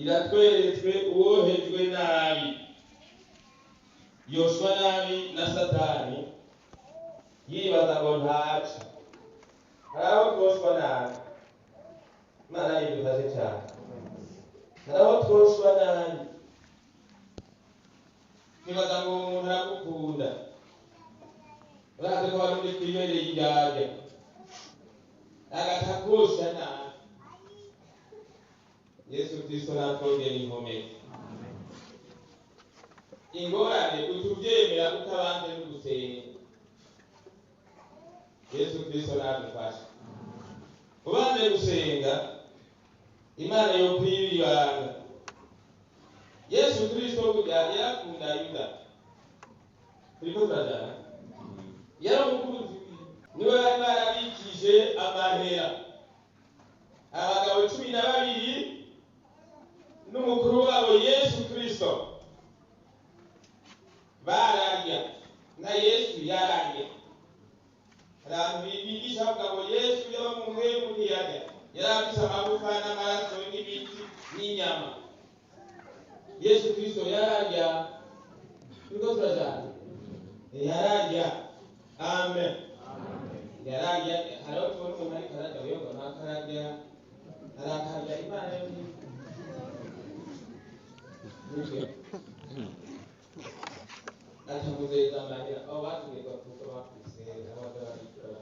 iratweretswe uwohejwe nabi, yoshwa nabi na Satani yibaza ngo ntaca. Hari aho twoshwa nabi, Imana yidufashe cyane. Hari aho twoshwa nabi nibaza ngo umuntu aragukunda, urazi ko wari uri kwibereye indyarya agatakosha nabi. Yesu Kristo natwongera inkomezi. Ingorane utubyemera utabanje no gusenga. Yesu Kristo nadufashe. Ubanje gusenga Imana yo kwibibanga. Yesu Kristo yarakunda Yuda. Turiko turajana. Yaramukunze. Niwe bari barabikije amahera. Abagabo 12 n'umukuru wabo Yesu Kristo bararya na Yesu yararya. Abantu bigisha bavuga ngo Yesu yaba mu muhemu ntiyarya, yarafise amagufa n'amaraso n'ibiti n'inyama. Yesu Kristo yararya. Turiko turajana. Yararya. Amen. Yararya. Hariho tubona umuntu ariko ararya wewe ngo ntakararya, arakarya Imana yo atamuzeza amahera. Abo batubwirwa kuko bafise abagabikora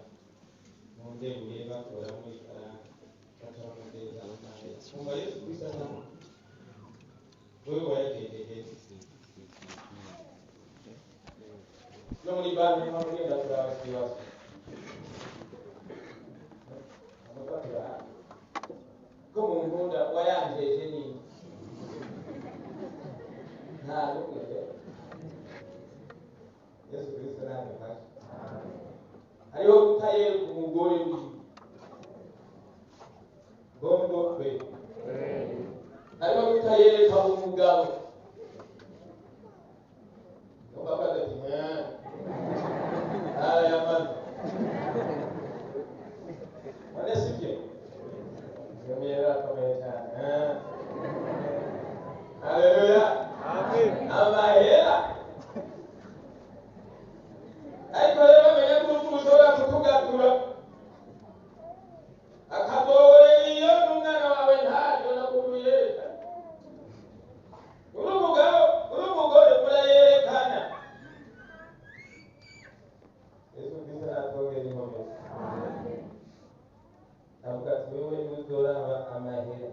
mu ndemu ye bakora muri karanga batamuzeza amahera. Kumva Yesu Kristo nawe wewe wayagendeye no muri banki mpamugenda kuraba ikibazo amufatira ko mu nkunda wayanjeje nini nta n'umwe. Yesu Kristo nadufashe. Hariho kutayera umugore wiwe bombo kwe, hariho kutayereka umugabo ukafata ati yamaze wane sibyo yemera akomeye cyane. Haleluya. Amen. Amahera ariko rero bamenye ko urupfu rushobora kutugatura akadoborera iyo n'umwana wawe ntabyo nakubuyereka. Uri umugabo uri umugore murayerekana. Yesu Kristo natwongera inkomezi. Avuga ati wewe ntuzoraba amahera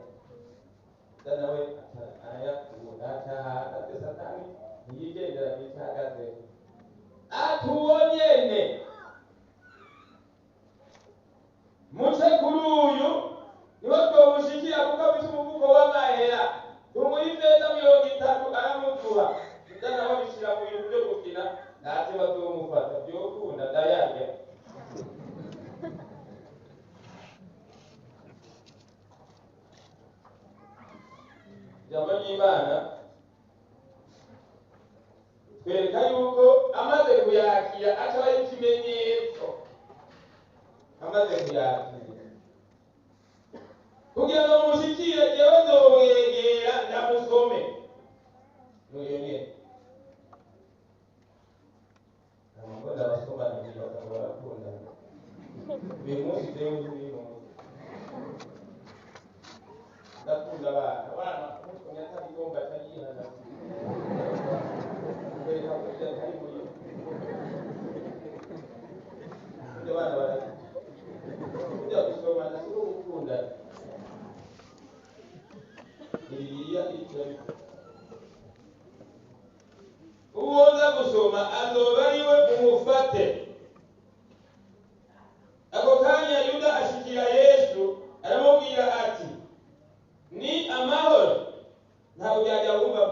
nawe arayakunda cyahagaze. Satani ntiyigendera bitahagaze atuwonyene muce kuri uyu niho twomushikira kuko afite umuvuko w'amahera. Tumuha ifeza 30 aramutuha ndana wabishira mu bintu byo gukina ntacyo batomufata byokunda ndayarya. Jambo ry'Imana twereka yuko amaze kuyakira acaba ikimenyetso. Amaze kuyakira kugira ngo mushikire jewe nzomwegera ndamusome nuyone amagora abasoma n'ibyo barakunda uyu munsi jewe ndimo ndakunda abana kuko nyatari gomba cyangihana kwereka ko cyari muri ibyo bana barati kujya gusoma ndasubira gukunda Bibiliya itari uwoza gusoma azoba ariwe umufate. Ako kanya Yuda ashikira Yesu aramubwira ati ni amahoro. Ntabwo byajya wumva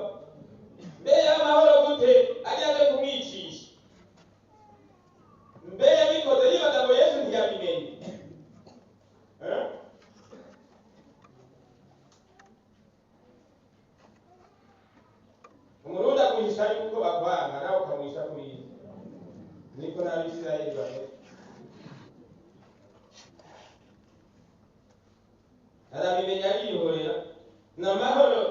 mbere amahoro gute ajyaje kumwicisha. Mbere bikoze yibaza ngo Yesu ntiyabimenye. Umurundi akuhisha yuko bakwanga nawe ukamuhisha kuri niko n'Abisirayeli bameze. Arabimenya yihorera n'amahoro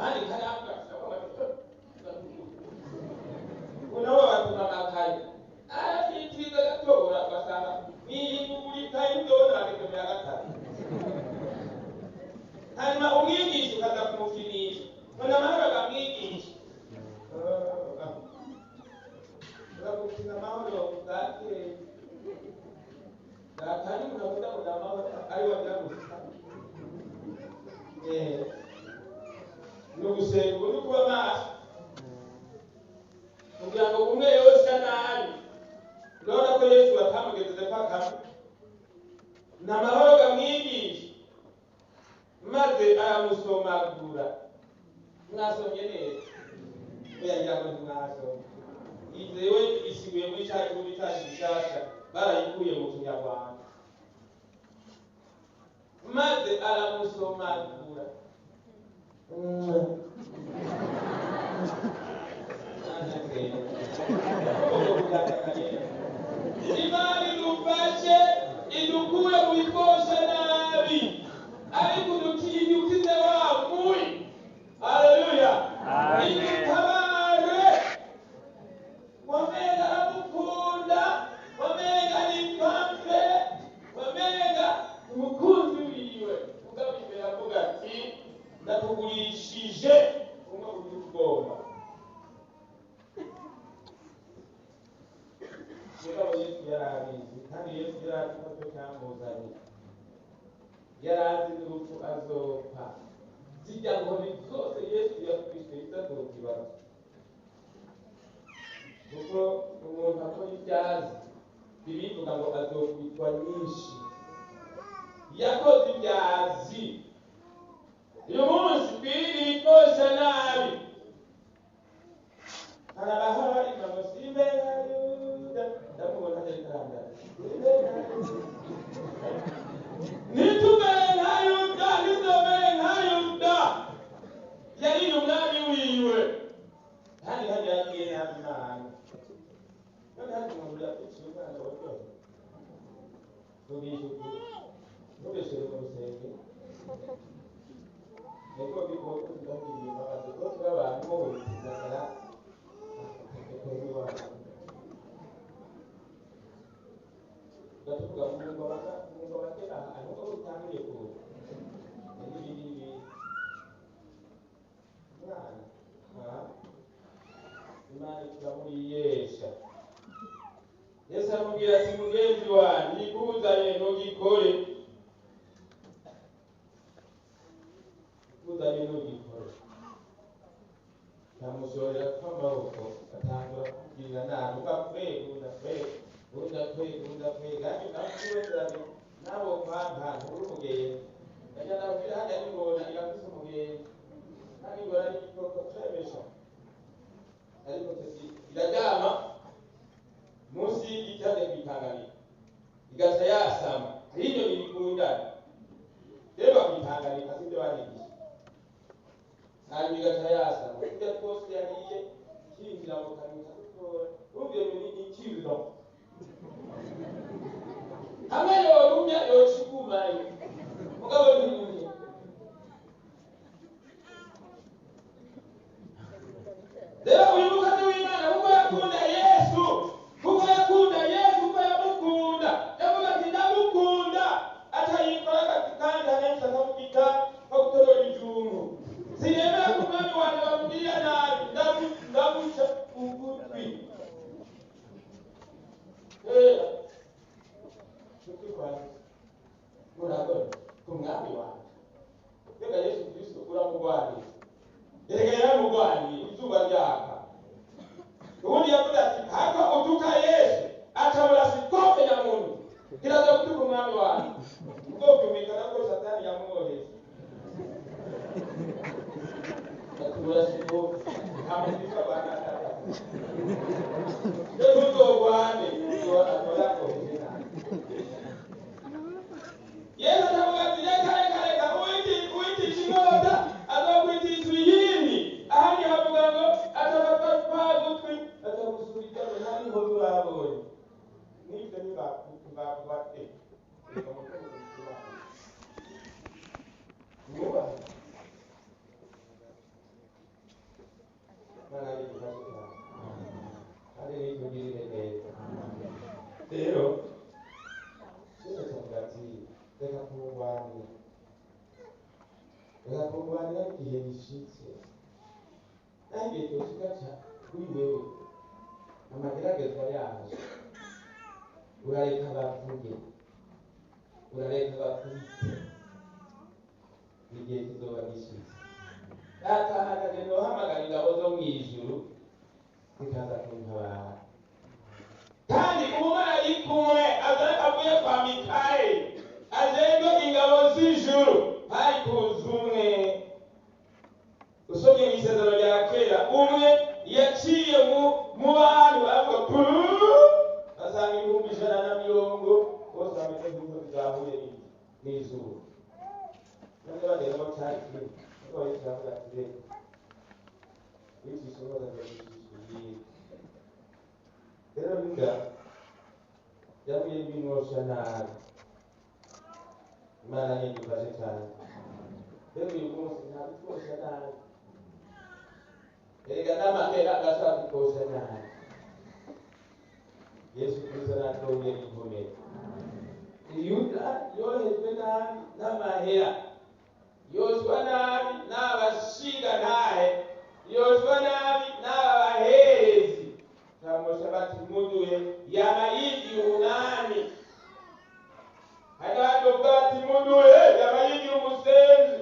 kandi karambwa unawe batuma makaye arafitiza gatora basanga niyiburi kaye ndona akemera gatatu hanyuma umwigisha ukaza kumufinisha none amahoro akamwigisha ugakurikiza amahoro bwake bwakanye unavuga ngo amahoro ari wagira gusa no gusenga no kuba maso kugira ngo umwe yose nabi urabona ko Yesu atamugeze paka n'amahoro gamwigisha maze aramusomagura mwasomye neza yagira ngo mwasomye izewe isibuye muri cya gihugu cyacu gishasha barayikuye mu Kinyarwanda maze aramusomagura Imani dufashe idukure mu bikosha nabi ariko udukize wa muri haleluya idutabare wamega amukunda wamega nipampe wamega umukunzi wiwe ugabije avuga ati ndatugurishije umwe udugomba Mugabo Yesu yarabizi kandi Yesu yarazi ko cyamuzanye yarazi n'urupfu azopfa zijya ngo ni zose Yesu yakwishe itazokibaza kuko umuntu akora ibyazi bibivuga ngo azokwitwa nyinshi yakoze ibyazi uyu munsi twirinde ibikosha nabi harabahora ingabo simbe ndamubona neza nitumere nka Yuda nizomere nka Yuda yari umwami wiwe kandi hadi yagiye n'Imana none hadi umuntu yakuciye umwana wawe tugisha nubeshere mu rusenge niko bikoko tudagiye babaze ko abantu bo bizakara Gatuga mungo bakera anuko utangiye ko n'ibindi mwana Imana tukamuyesha Yesu amubwira ati mugenzi wanjye nikuzanye ntugikore tamushorera kw'amaboko atangura kubwira nabi ugakwega kandi nakuwezeranye nabo kwanta uri umugenzi yajya nabwira hajya n'ingona irafise umugenzi kandi ingona ni igikoko cemesha ariko iraryama munsi y'igiti hajya kwitanganyika igaca yasama hari inyoni bikundana rero bakwitanganyika sibyo banigisha hanyuma igaca yasama kurya twose yariye kinjira mu kanwa kagutora urumva iyo nyoni ikiriro hamwe yorumya yocikumaye mugabo ntiyumye rero uyu mukozi w'Imana kuko yakunda Yesu kuko yamukunda yavuga ati ndamukunda atayikora kandi anahita akamubita bagutorora ijungu sinemera ko umwami wanjye bamubwira nabi ndamuca ugutwi murabona ku mwami wanjye reka Yesu Kristo uramugwanira erega yaramugwaniye izuba ryaka ubundi yavuze ati hako utuka Yesu atabura sikope ya muntu kiraza kutuka umwami wanjye ubwo byumvikana ko Satani yamwoheje atabura sikope amufika bana ataka rero uzogwane atora ko Yesu atavuga ati reka uwitisha inkota azokwitisha iyindi ahandi havuga ngo atabata kwa gutwi atagusubiza nari ho babonye nibyo ntibakubate igihe cyose kuri wewe amageragezwa yaje urareka bavuge urareka bakubite igihe kizoba gishize data ahagaze nohamagara ingabo zo mu ijuru zikaza kuntabara kandi umumarayika umwe avuye kwa Mikayeli ajejwe ingabo z'ijuru hari kuza umwe usomye mu isezerano rya kera umwe yaciye mu bantu bavuga asanga 100 bose bameze nk'uko zahuye n'izuba none bagera mu cyari kuko bavuga ati iki somo ndabishishije rero ninga yavuye n'ibimosha nabi Imana yidufashe cyane rero uyu munsi ntabikosha nabi erega n'amahera agashaka kukosha nabi Yesu Kristo natongeye inkomere Yuda yohejwe nabi n'amahera yozwa nabi n'abashinga ntahe yozwa nabi n'abaherezi kamosha bati muduhe yama yigiye umunani hanyuma bati muduhe yama yigiye umusenzi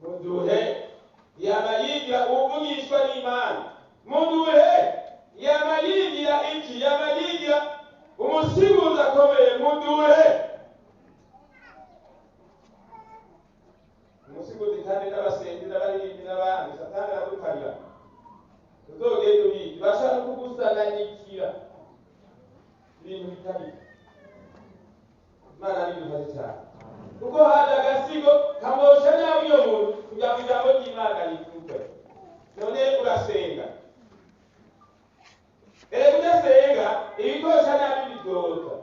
muduhe yama yigira ubuvugishwa n'Imana muduhe yama yigira iki yama yigira umusibuzi akomeye muduhe umusibuzi kandi n'abasenzi n'abaririmbyi n'abandi satani aragukarira uzogenda ubizi bashaka kugusanganira ibintu bitari Imana nidufashe cyane kuko haje agasigo kamosha nawe iyo muntu kugira ngo ijambo ry'Imana rivugwe none urasenga udasenga ibikosha nabi bizoza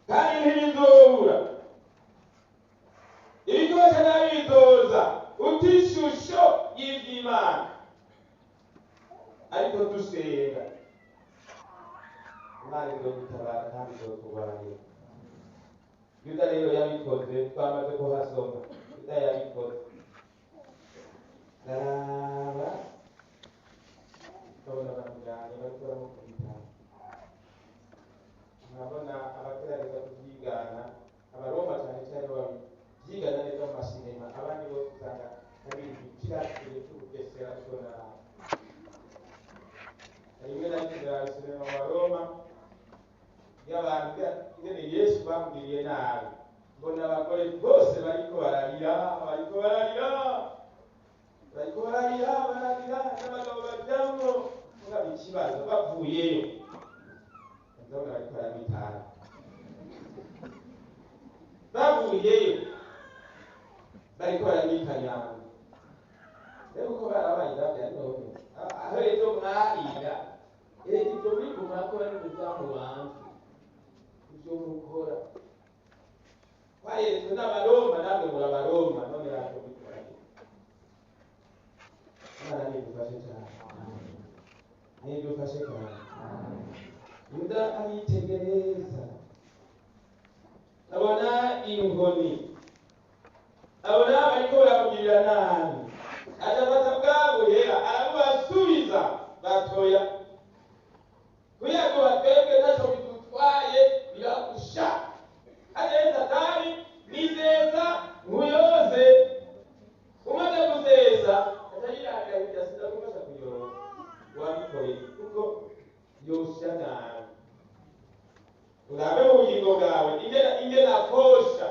kandi ntibizobura ibikosha nabi bizoza utishusho y'ivy'Imana ariko dusenga Imana izogutabara kandi izokurwanira Yuda rero yabikoze twamaze kuhasoma Yuda yabikoze naraba ndabona bamujyanye bariko baramukubita nkabona abagerageza kubyigana abaroma cyane cyane babyigana neza mu masinema abandi bose usanga ari ikirangire cy'ubugesera ariko rimwe na rimwe sinema mu baroma y'abantu ingene Yesu bamugiriye nabi mbona abagore bose bariko bararira n'abagabo bajyamwo mugabo ikibazo bavuyeyo ndabona bariko barabitana bavuyeyo bariko barabitanyana rero uko barabaye ndabya none aho rero mwarira ibyo biguma ko bari kuzamu bantu ibyo mukora twayeretswe n'abaroma namwe murabaroma none rako bikora Imana nidufashe cyane nidufashe cyane Yuda aritegereza abona inkoni abona bariko baramugirira nabi ajabata bwabo hera arabasubiza batoya kuyago batwebwe naco bidutwaye biragusha aje satani nizeza nkuyoze umaze kuzeza atayiraga bidasida kumasa kuyoza wabikoye kuko yosha nabi urabe mu bugingo bwawe ingena kosha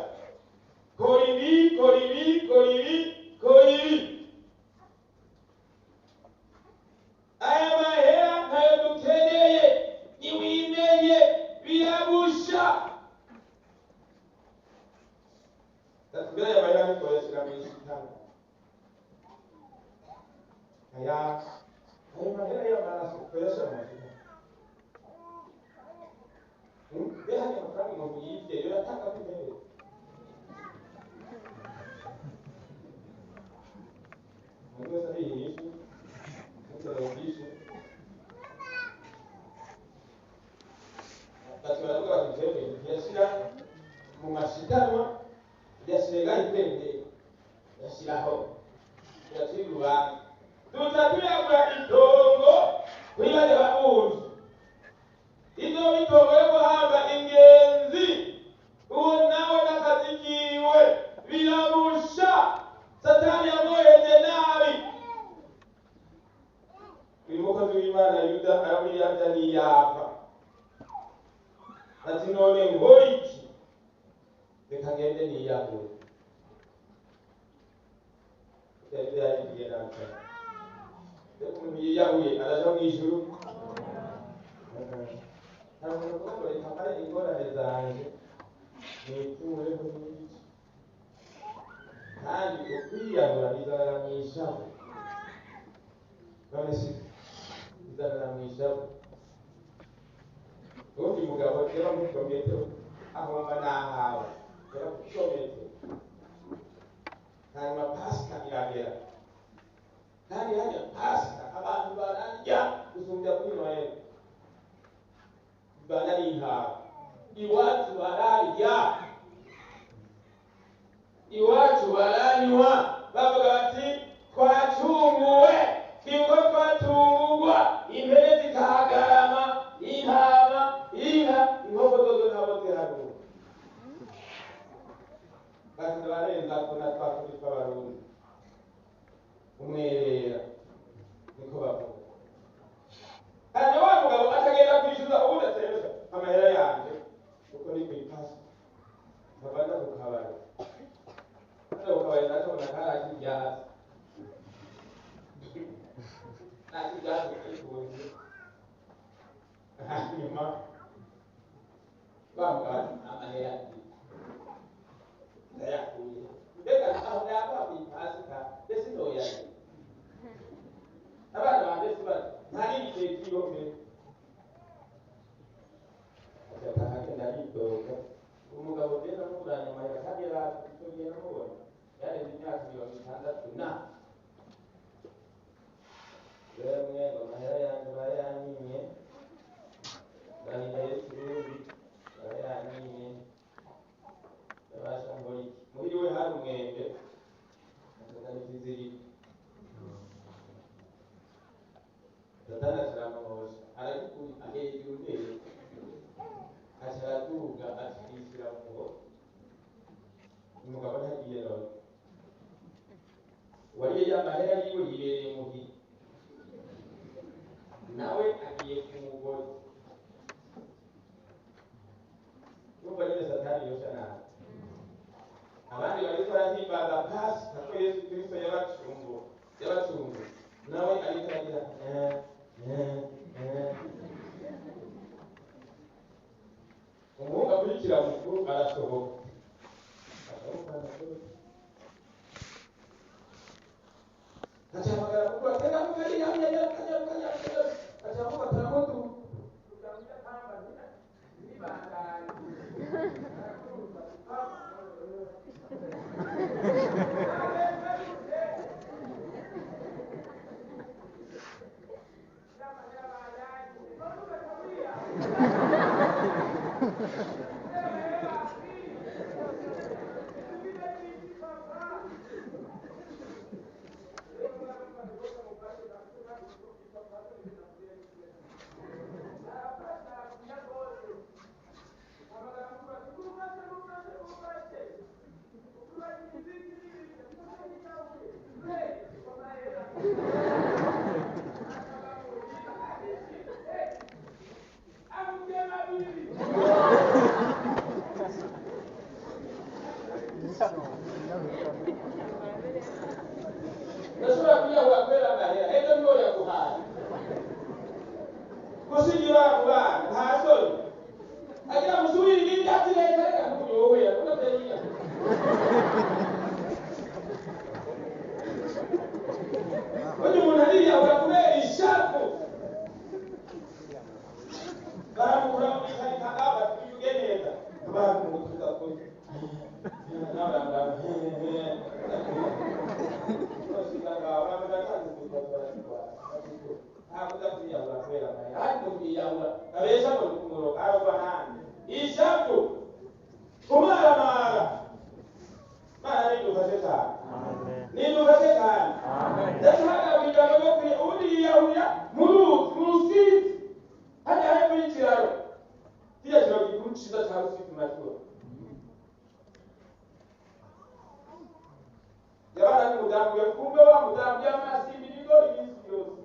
koribi aya mahera ntayo dukeneye niwimenye biragusha tatubwira aya mahera nikoresera mu ishitani ayo mahera y'amaraso ukoresha mu ishitani beha ni amafaranga umuntu yibye yo yatanga kumbere umuntu wese ariyihishe umuntu baravuga bati twebwe ntiyashyira mu mashikanwa yashyira igare yashyiraho yashyira urubanza tuyagura itongo kuri bane babuzi. Izo bitongo yo guhamba ingenzi, uwo nawe n'akazi kiwe biramusha. Satani yamwoheje nabi. Uyu mukozi w'Imana Yuda arabirya ntiyapfa. Ati none nkora iki? Reka ngende niyahure. Yari yagiye naka. Umuntu yiyahuye araja mu ijuru. Ntabwo ngo reka ingorane zanjye nitureho n'iki. Kandi ukwiyahura bizarara mu ishavu. None si bizarara mu ishavu. Undi mugabo rero mukomete aho nahawe rero mukomete hanyuma pasika iragera kandi hajya pasika abantu bararya gusumbya kuri Noheli barariha iwacu bararya iwacu baranywa bavuga bati twacunguwe twiko twatungurwa impere zikahagarama intama inka inkoko zozo ntabwo ziharuka kandi barenza kuna twakuri tw'abarundi umwerera niko bavuga. Hanyuma wa mugabo akagenda kwishyuza ubundi aseresha amahera yanjye kuko ni ku ipasi nkabanda ku kabari hano ku kabari ndashobora karaki ibyatsi ntaki ibyatsi kwikunze hanyuma bambara amahera yanjye ndayakuye mbega aho yaba ku ipasika ndetse ntoyaye abana banjye sibati ntari igihe cy'iyome akagenda yitoga umugabo ugenda amuguranya amahera kandi yaratuye namubona yarenze imyaka 60 na yemwe amahera yanjye bayanyimye ndahiye Kirundi bayanyimye yabasha ngori muri we hari umwembe akazana ikiziri Satani ashiramuhosha aragikuri ahejuru ndere asharaduga ashikira muho umugabo ntagiye nawe wariye y'amahera yiwe yibereye muhi nawe agiye kumugore numva nyine Satani yosha nawe abandi bariko barahimbaza Pasika ko Yesu Kristo yabacunguye nawe ariko aragira umuhungu akurikira mukuru arasohoka acamagara mukuru atega mukariya kanya acamufatira mutu ukamenya kamba nibandanye Nashobora kuyahura kubera amahera ejo niho yaguhaye gusigira abana nta soni agira musubire ibindi ati leta reka ntuyoboye unateyiya undi muntu ariyahura kubera ishavu baramukura mu ikarita batwiyuge neza baramukura kuri Amen. mu Rusizi hajya hepfo y'ikiraro kiriya kiraro gikuru cyiza cya Rusizi murakiboha yabana n'umudamu yakumbe wa mudamu y'amazi y'ibirigo iminsi yose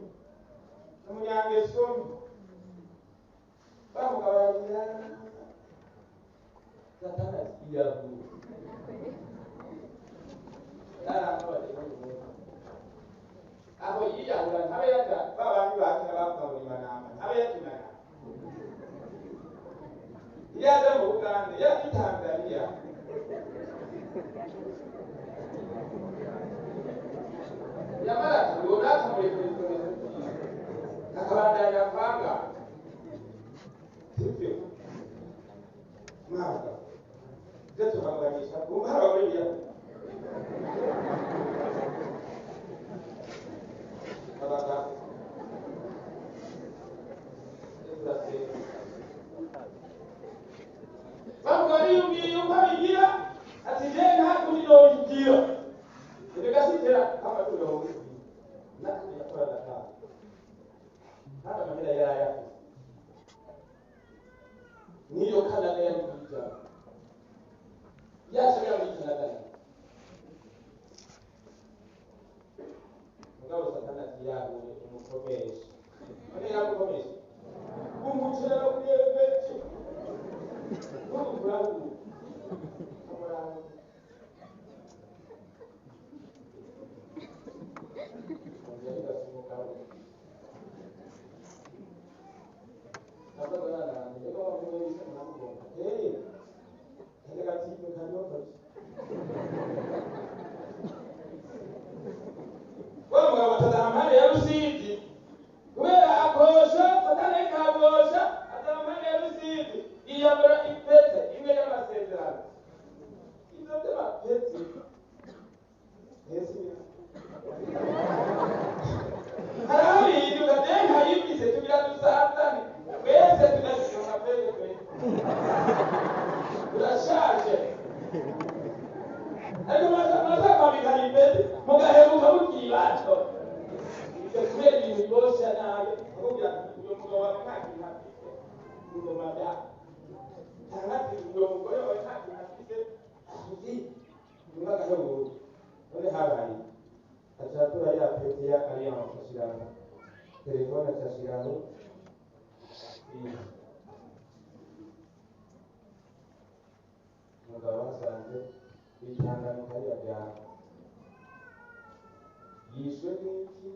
n'umunyangeso bamugabarira Satana yabu aho yiyahura ntabe yaja babandi bakira bavuga manama ntabe yatunana yaza mu Uganda yaje Tanzania yamara kubona muri Kristo akabandanya kwanga sivyo mwaka zetu hanganisha kumara wewe abaka bangari yuko bigira ati je nta kuri no bigira bigasitera kama tuyo na yakora data hata mahera yaya niyo kana ya kuja yashaka mwitanada ngabo Satana tiyaho umukomesha ane yamukomesha umucira no kuyebeje n'uburabu amaraho ngenda sumukaho abagana ndiko bamuye namugonga ndeka tipe kanyo wamugabo atadahamane ya Rusizi kubera akosha Satana ikabosha atadahamane ya Rusizi iyambura ipete imwe y'amasezerano ibyo by'amapete yesi harabi tukadenga yibise tugira dusatani wese tunashika mapete kwe urashaje ariko maza kwambika ipete mugaheruka mukibato icyo kubera ibintu bibosha nabi akubwira uyo mugabo wawe nta kintu afite ngoma da ntangati uyo mugore wawe nta kintu afite uzi umwaka w'ubu none habaye acatura ya pete ya alliance ashiraho telefone acashiraho umugabo wasanze bitangana kariya byaro yishwe n'iki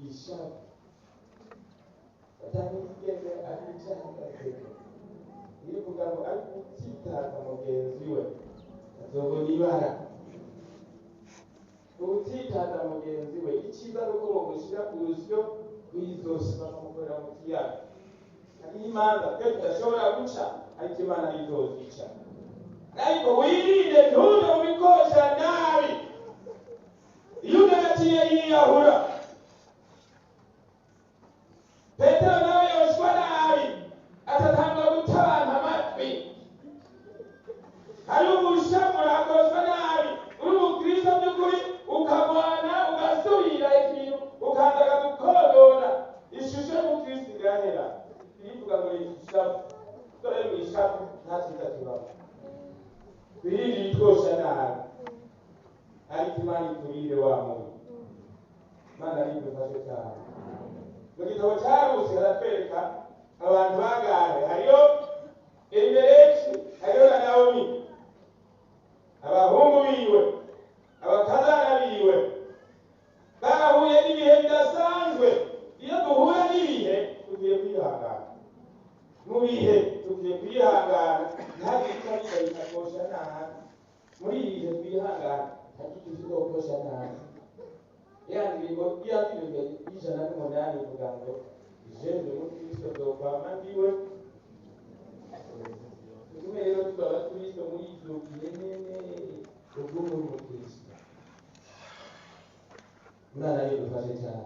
ishavu atari igende ari icyahagaze nivuga ngo ari gutsitaza mugenzi we azobona ibara gutsitaza mugenzi we icyiza ari uko bamushyira ku rusyo rw'izosi bakamukorera mu kiyaga hari imanza twe tudashobora guca ariko Imana izozica ariko wirinde ntuje mu bikosha nabi iyo unaciye yiyahura Petero nawe yoshwa nabi atatanga gutabana amatwi hari ubushamura akoshwa nabi uri umukristo by'ukuri ukagwana ugasubira ikintu ukandaga gukodora ishusho y'umukristo igahera irivuga ngo ishavu dore mu ishavu nta cyiza kibaho birinde itosha nabi ariko Imana iturinde wa muntu Imana idufashe cyane mu gitabo cya Rusi haratwereka abantu bagahe hariyo Elimeleki hariyo na Naomi abahungu biwe abakazana biwe bahuye n'ibihe bidasanzwe iyo duhura n'ibihe tugiye kwihangana mu bihe tugiye kwihangana ntihagire icyo bikakosha nabi muri ibi bihe twihangana ntihagire icyo kosha nabi yandirimbo y'ijana n'umunani ivuga ngo jewe umukristo dokwama ndiwe tugume rero tuba abakristo muri ibyo bihe nyene ubwo muri umukristo Imana idufashe cyane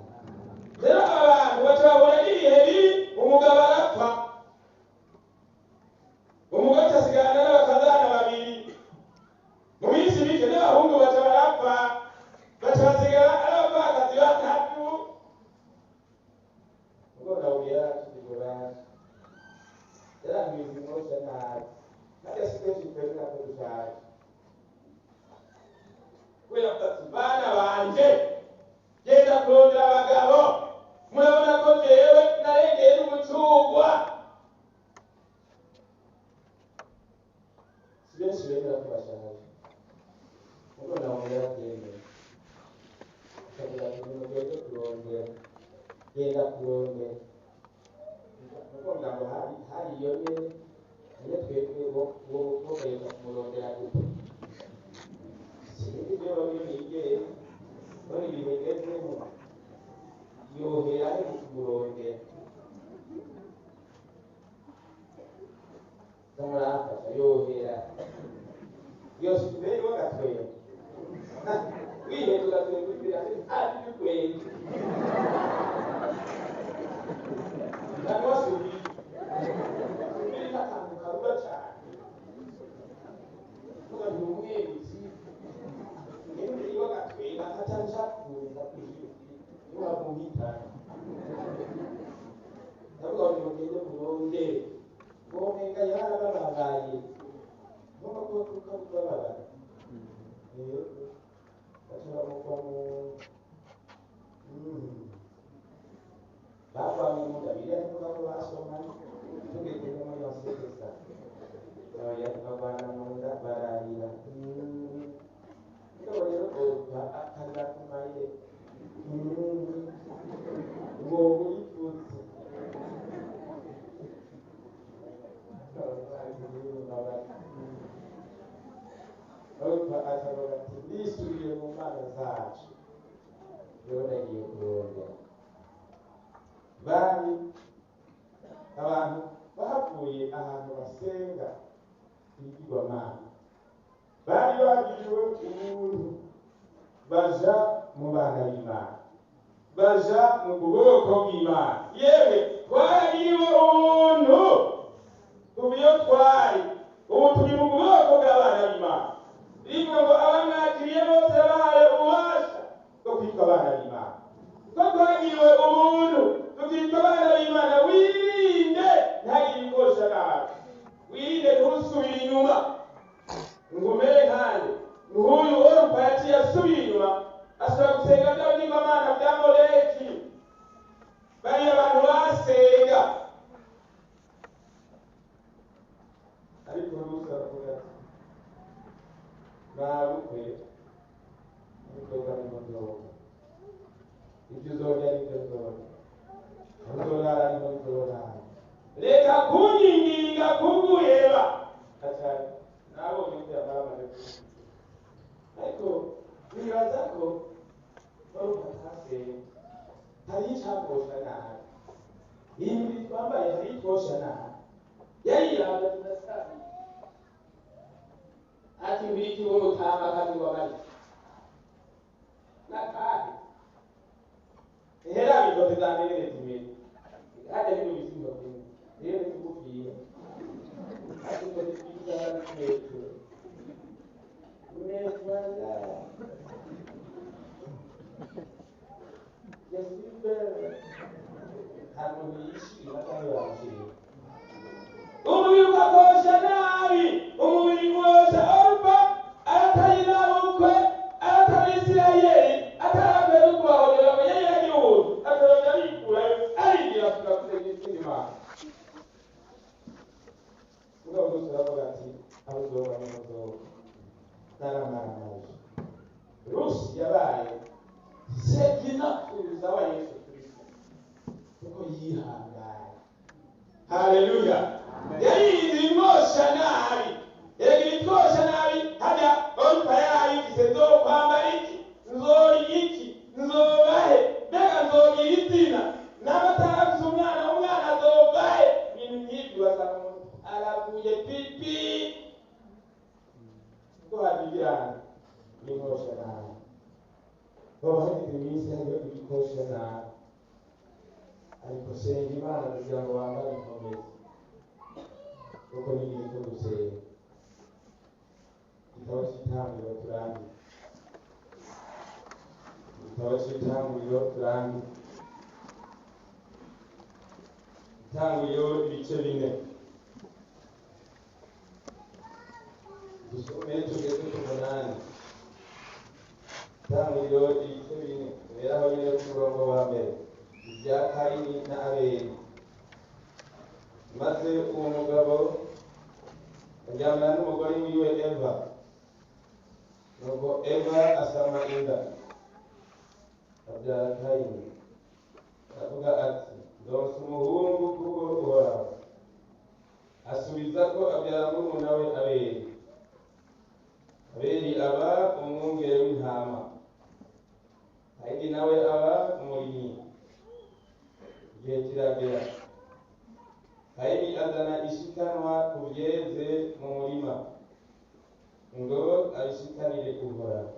rero abantu bacabona ibihe bibi umugabo arapfa umugore asigana n'abakazana babiri mu minsi mike n'abahungu baca barapfa baca basigara ari abapfakazi batatu genda kurondera nukuvuga ngo hari iyo nyene niyo twebwe bo kugenda kumurondera gute sinzi ibyo nigere none ibihegezemo yohera ari kumurondera zamurafasha yohera yose mbere wagatwera wiheza ugatwera kugira ati by'ukwezi ntabwo wasubira mbere n'akantu karuba cyane uvuga ngo umwezi mbere wagatwera atansha kuza kugira niba muhitana ndavuga ngo mugende murondere ngomenga yarababaye ngomba kuba kubabaye bashobora kuva bavanye mu ndabiri ariko ko basoma tugeze muri yosefesa oya tukavana mu nda bararira rero akaza kumaye ngo wipfutse ariko akavuga ati ndisubiye mu mana zacu rero nagiye kurondera bari abantu bahavuye ahantu basenga ibigirwamana bari bagiriwe ubuntu baja mu bana b'Imana baja mu bwoko bw'Imana yewe twagiriwe ubuntu kubyo twari ubu turi mu bwoko bw'abana b'Imana rimwe ngo abamwakiriye bose bahaye ububasha bwo kwitwa abana b'Imana ko twagiriwe ubuntu tukitwa abana b'Imana wirinde ntagire ibikosha nabi wirinde ntusubire inyuma ngo umere nkande nk'uyu orupa yaciye asubira inyuma asubira gusenga bya bigirwamana bya moleki bariya abantu basenga ariko rusa aravuga ati nabukwe n'inzoga n'inzoga ibyo uzorya n'ibyo uzorya uzorara n'ibyo uzorara reka kunyinginga kuguheba acane nabonye ko yamamaje ariko bibaza ko baruka tasenga hari icyakosha nabi iyi mibiri twambaye hari ikosha nabi yayiraga tudasabi ati mbiki w'umutamba kandi wabari nakari hera bigote zanene zimiri hata hiyo misingo kwenye rero tukufia ati kwa tikisa kwetu umefanya yasibe harmoniishi hata yashi umubiri ukakosha nabi umubiri wose orupa aratayira ukwe aratayisirayeli atarambere ukwahodera ngo yayiragi ubuntu atorojya bikurayo arigira tugakusenya ikindi mana mugabo gusa aravuga ati abuzoba n'umuzoba naramaramaje rusi yabaye seginakuza wa yesu kristo kuko yihangaye haleluya yayizi imosha nabi yegi itosha nabi hajya orupa yarayifise nzokwambara iki nzori iki nzobahe mbega nzogira izina n'abataravuze umwana azobahe ibintu nk'ibyo basanga umuntu aravuye pipi kuko habigirana n'imosha nabi baba hagize iminsi hariho ibikosha nabi ariko senga Imana kugira ngo wambare inkomezi kuko n'igihe cyo gusenga igitabo cy'itangiriro turangiye igitabo cy'itangiriro turangiye itangiriro ibice 4 dusome tugeze ku 8 itangiriro ibice 4 rero nyine ku murongo wa mbere ibya Kayini na Abeli maze uwo mugabo aryamana n'umugore wiwe Eva nuko Eva asama inda abyara Kayini aravuga ati ndonsa umuhungu kubwo Uhoraho. Asubiza ko abyara murumuna we Abeli. Abeli aba umwungere w'intama, Kayini nawe aba umurimyi. Igihe kiragera, Kayini azana ishikanwa ku byeze mu murima ngo abishikanire Uhoraho.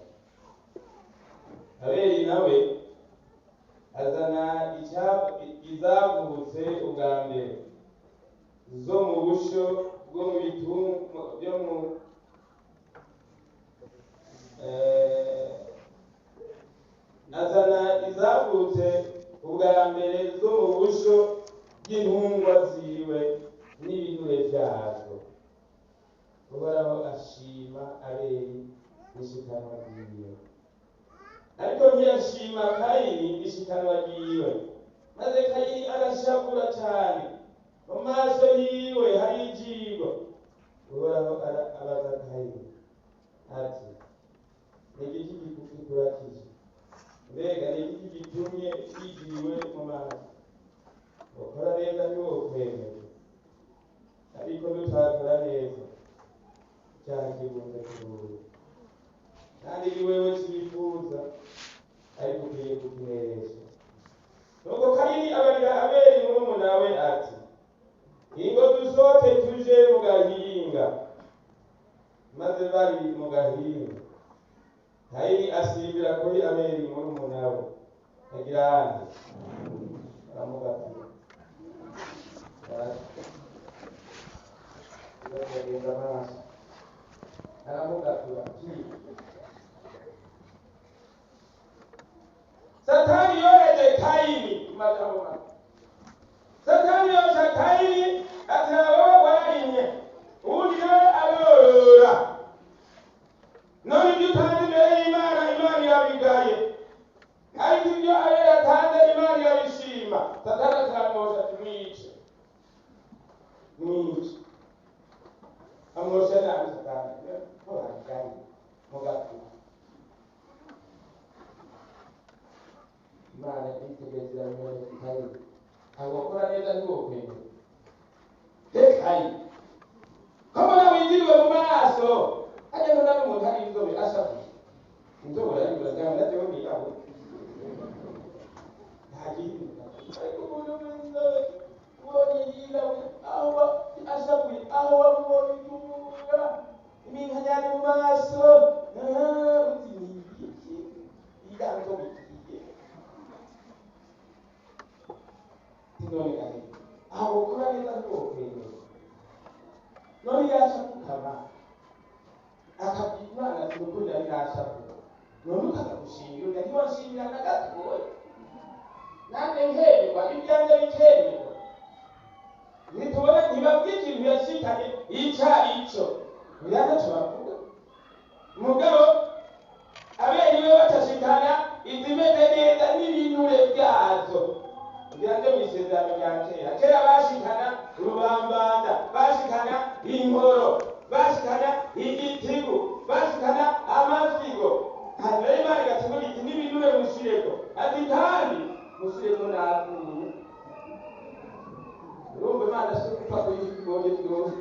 Abeli nawe azana izavutse ubwa mbere zo mu busho bwo mu bitungo byo mu azana izavutse ubwa mbere zo mu busho bw'intungwa ziwe n'ibinure byazo. Uhoraho ashima Abeli n'ishikanwa ryiwe, ariko ntiyashima Kayini n'ishikanwa ryiwe. Maze Kayini arashavura cyane, mu maso yiwe hari ijigo. Uhoraho abaza Kayini ati ni igiki kikurakije? Mbega ni igiki gitumye wigiwe mu maso? Ukora neza ntiwokwemere, ariko nutakora neza icyaha kibunze kuruhu, kandi ni wewe kibifuza, ariko ukwiye kukimeresha. Nuko Kayini abarira Abeli murumuna we ati ingo dusohoke tuje mu gahinga. Maze bari mu gahinga, Kayini asimbira kuri Abeli murumuna we agira ati aramugatura Satani yoheje Kayini majambo. Satani yoheje Kayini ati wowe warimye ubundi nawe arorora, none ibyo utanze imbere y'Imana, Imana irabigaye, ariko ibyo Abeli yatanze Imana irabishima. Satani akamwosha ati mwice amwosha nabi. Satani ntohagari mugatura. Imana itegereza mwene Kayini agakora neza ntiwokwemere. Kayini kama wigiriwe mu maso agenda nawe umuntu hari inzobe ashavuye. Inzobe urayibura cyangwa natwe wabiyabo ntagihinduka, ariko umuntu w'inzobe ubonye yirawe aho ashavuye, aho wamubonye itunga iminkanyari mu maso uti ni iki iganzo bikiye. None kandi aho ukora neza ntiwokwemere. None yacha kukama akabwira Imana ati uko yari yashavuye, none ukagushimira ntiwashimira na gatoya. Nande nkerwa ibyanjye bikerwa nitubona ntibabwira ikintu yashikanye icari ico biranaco bavuga. Mugabo Abeli we batashikana izimeze neza n'ibinure byazo. Byanjye misezerano bya kera bashikana urubambanda, bashikana inkoro, bashikana igitigu, bashikana amafigo. Hanyuma Imana igategura iti n'ibinure mushireko, ati kandi mushireko naguye. Urumva Imana si gupfa kuyibonye byose.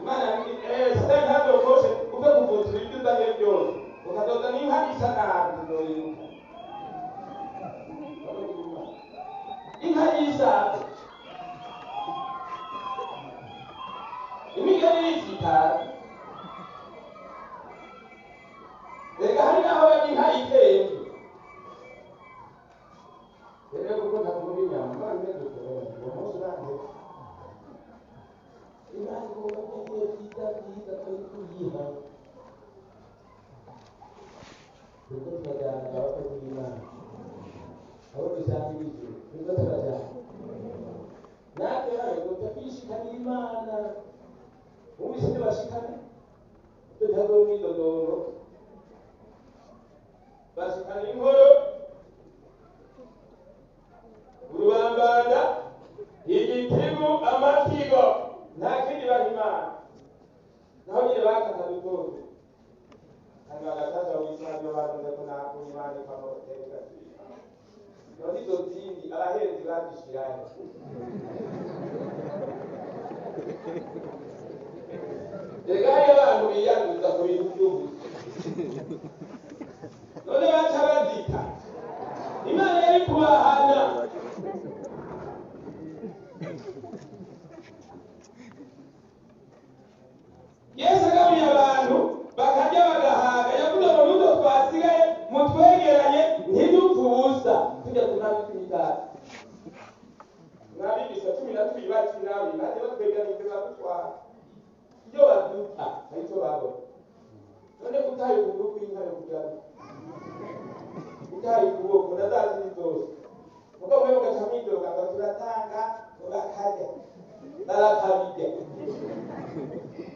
Imana Satani ntazokoshe uve kuvutura ibyo uzanye byose, ukadoda n'inka isa nabi uzoyiruka. Inka yisabe imigani y'ikitari. Reka hari naho inka itembe. Rero kuko ntavuga inyama imeze kubona umunsi urangiye inka igomba kugira byiza kuri kuyiha. Kuko turajyana abakozi b'Imana aho dusanga ibijuru, kuko turajyana natwe rero tutishikanira Imana. Umvise ntibashikane tutago n'idodoro, bashikana inkoro, urubambanda, igitigu, amatigo, nta kindi baha Imana. Naho nyine bakata bitoze kandi bagataza w'Imana bavuze ko nta Imana ipamo tereka. none izo zindi abahenzi bazishirahe Egaye abantu biyanduza ku bintu by'ubusa none baca bazita Imana yari kubahana Yesu agaburiye abantu bakarya bagahaga yavuze ngo n'utwo twasigaye mutwegeranye ntidupfe ubusa tujya tunabika imigati mwabibisa 12 bati nawe baje batwegeranye bakutwara iyo baduta ariko babona none utaye ukuguru kw'inka yo kujyana utaye ukuboko ndazazi n'izose kuko mwe mugacamidoro kanga turatanga urakarya barakabirya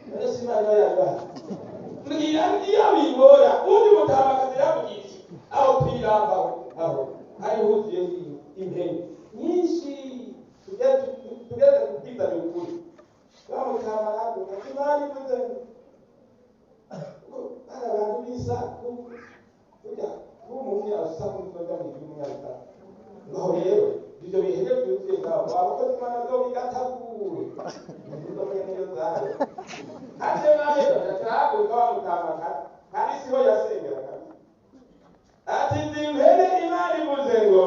none simana yabaha ngira ndiyo bibora undi mutamakazi yamugisha aho kwiramba aho ari huzuye impene nyinshi tugeze kubwiza ukuri bamukamara kukamari kuze abantu bisaku kujya umuntu asaku kuzoga mu myaka ngaho rero ibyo bihene byuzuye ngaho abakozi Imana zo bigatagure izo mwene zayo ate naye batarago bamukamara kandi siho yasengera kandi ati impene Imana ivuze ngo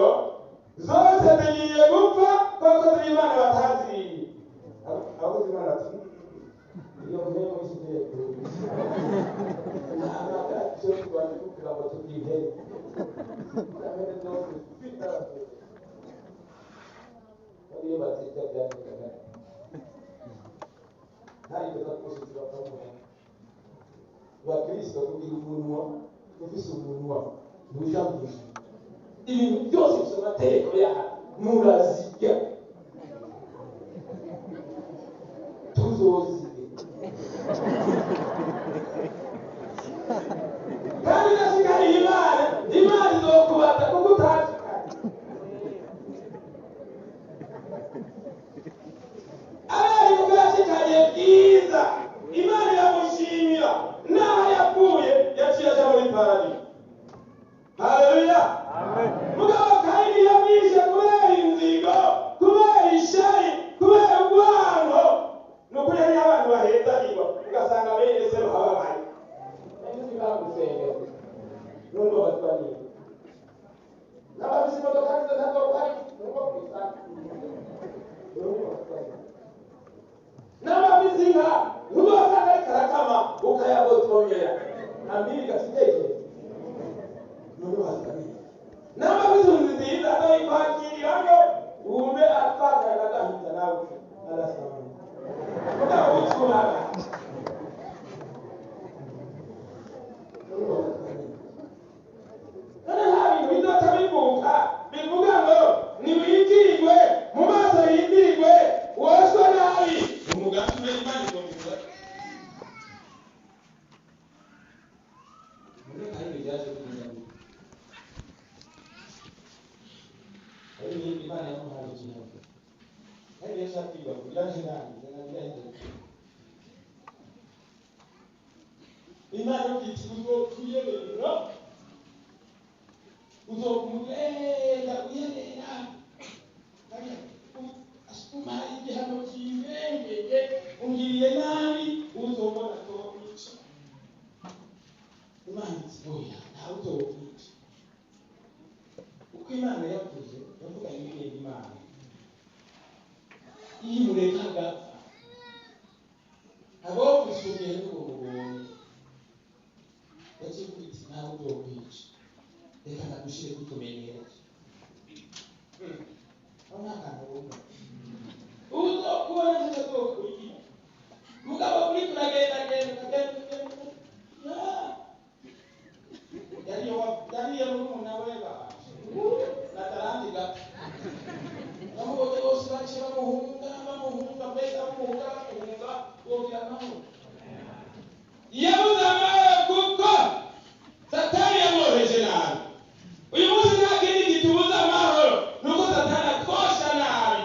zose zigiye gupfa kuko Imana batazi abakozi Imana ati iyo mpene mushikiye ntabwo cyo twandikira ngo tugihe amene zose zifita iyo bazijya byandikaga hari kuzakushikira pamoja bakristo kugira umunwa ufise umunwa mujabuje ibintu byose by'amategeko yaha murazijya tuzozige kandi nashikari Imana izokubata kuko utashikari abari mugashikanye bwiza Imana yamushimira naho yavuye yaciye aja muri paradiso haleluya amen mugabo kandi yamwishe kubera inzigo kubera ishayi kubera urwango nukuri hari abantu bahezagirwa ugasanga bene se bababaye nzi bagusengera none batwaniye n'abafise imodoka ntazo kwari nuko kwisanga n'abafise inka ntuzosanga ari karakama ukayagotomera ambibi gasiteke none batwaniye n'abafise inzu nziza azoyikwakiriramwo wumve atwakana n'agahinda nawe arasama mugabo w'icuraga none nta bintu bizoca bivuka bivuga ngo niwigirwe mu maso yindirwe woshwe nabi umugambi w'Imana izomuza muri kandi byaje kugira ngo ari Imana yamuhaye ikintu kandi yashakirwa kugira ngo Imana ukitibuzo kuyerera uzokumugenda uyerera kandi asuma igihano cy'imengege ungiriye nabi uzobona ko wica Imana iziboya ntawe uzokwica uko Imana yavuze yavuganye n'ibindi Imana iyi mureka agapfa abo kusubiye n'ubuntu yakikubita ntawe uzokwica reka nagushire kutumenyera ona kantu uzokubona ntazokwigira mugabo kuri turagenda yariyo n'umuntu we natarandiga namugote bose baciye bamuhunga mbese bamuhunga wogira amahoro yabuze amahoro kuko Satani yamwoheje nabi uyu munsi nta kindi gitubuza amahoro nuko Satani atwosha nabi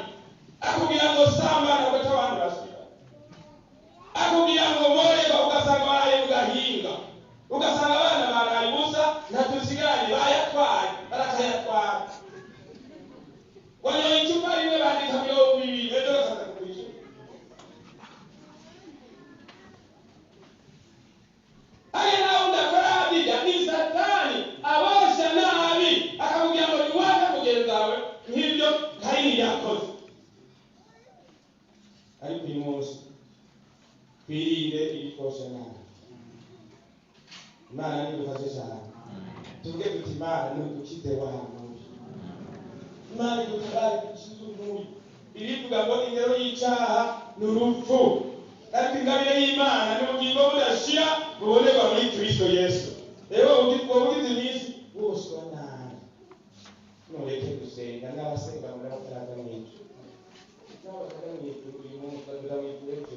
akubwira ngo sambana ugaca abantu bashira akubwira ngo boreka ugasanga baraye mugahinga ugasanga abana baraye ubusa ntatusigaranye bayatwaye barakayatwara twirinde ibikosha nabi. Imana nidufashe cyane. Tuvuge tuti Imana nudukize wanyu. Imana idutabare dukize umubi. Birivuga ngo ingero y'icyaha n'urupfu. Ariko ingabire y'Imana ni ubugingo budashira bubonerwa muri Kristo Yesu. Rero ubugize iminsi bose nabi. Nureke gusenga n'abasenga muri abataraga mwinshi. N'abataraga mwinshi uyu munsi bagira mwinshi.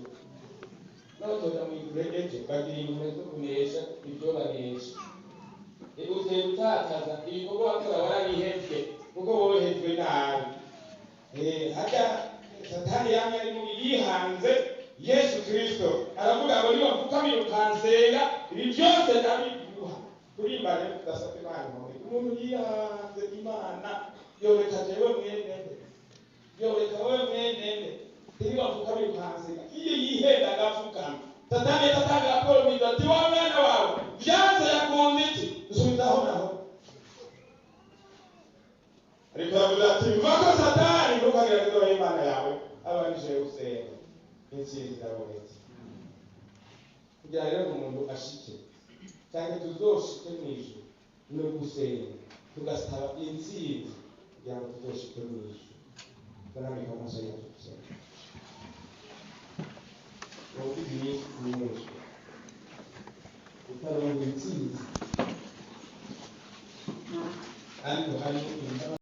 N'abataraga mwinshi bagira impuhwe zo kunesha ibyo banesha. Uteye utakaza ibikorwa wakora warabihebye kuko wohejwe nabi. Hajya Satani yamye ari mu yihanze Yesu Kristo aravuga ngo niba mfukamira ukansenga ibi byose ndabiguha. Kurimbane tudasaba Imana umuntu yihanze Imana yoreka jewe mwenende. Yoreka wewe mwenende. Niba mfukamira ukansenga iyo yihenda agapfukama. Satani yatanga raporo mu ati wa mwana wawe byanze yakunda iki usubizaho naho. Ariko aravuga ati mvako Satani ntukagire ngo Imana yawe abanije usenga. Intsinzi irabonetse. Kugira rero umuntu ashike cyangwa tuzoshike mu ijuru no gusenga tugasaba intsinzi kugira ngo tuzoshike mu ijuru. Banamika amaso yacu gusenga. Ubugize iminsi myinshi utaronka intsinzi ariko hari